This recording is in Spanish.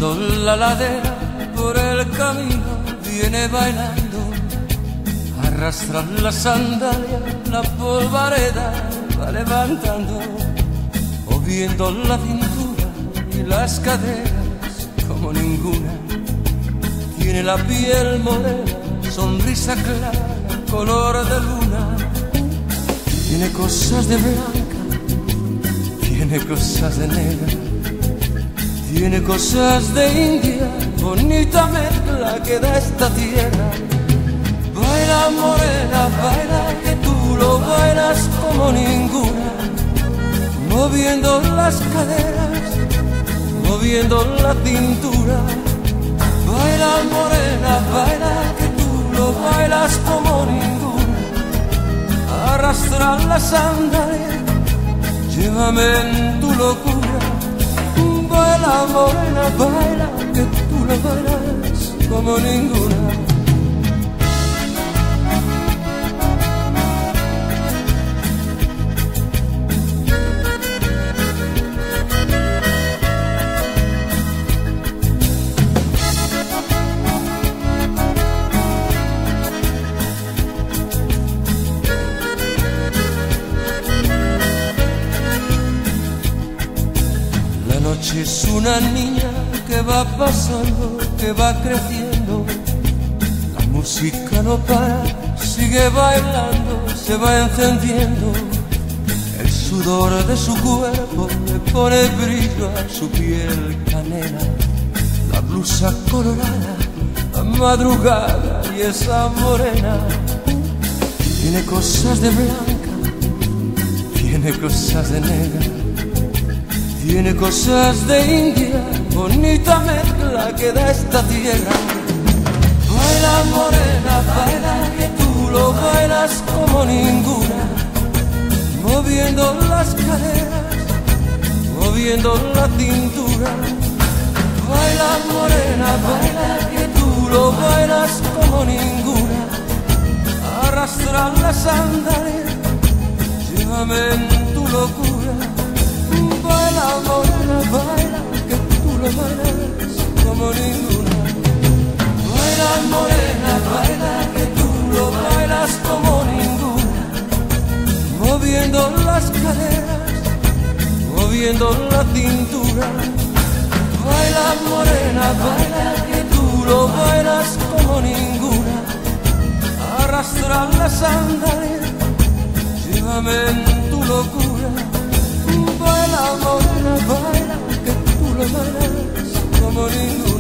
Bajando la ladera por el camino viene bailando, arrastra la sandalia, la polvareda va levantando, moviendo la cintura y las caderas como ninguna. Tiene la piel morena, sonrisa clara, color de luna. Tiene cosas de blanca, tiene cosas de negra, tiene cosas de India, bonita mezcla que da esta tierra. Baila morena, baila que tú lo bailas como ninguna, moviendo las caderas, moviendo la cintura. Baila morena, baila que tú lo bailas como ninguna, arrastra la sandalia, llévame en tu locura. Baila morena, baila que tú lo bailas como ninguna. Es una niña que va pasando, que va creciendo. La música no para, sigue bailando, se va encendiendo. El sudor de su cuerpo le pone brillo a su piel canela. La blusa colorada, la madrugada y esa morena. Tiene cosas de blanca, tiene cosas de negra, tiene cosas de India, bonita mezcla que da esta tierra. Baila morena, baila que tú lo bailas como ninguna, moviendo las caderas, moviendo la cintura. Baila morena, baila que tú lo bailas como ninguna, arrastra la sandalia, llévame en tu locura. Baila morena, baila que tú lo bailas como ninguna. Baila morena, baila que tú lo bailas como ninguna, moviendo las caderas, moviendo la cintura. Baila morena, baila que tú lo bailas como ninguna, arrastra la sandalia, llévame en tu locura. Baila morena, baila que tú lo bailas como ninguna.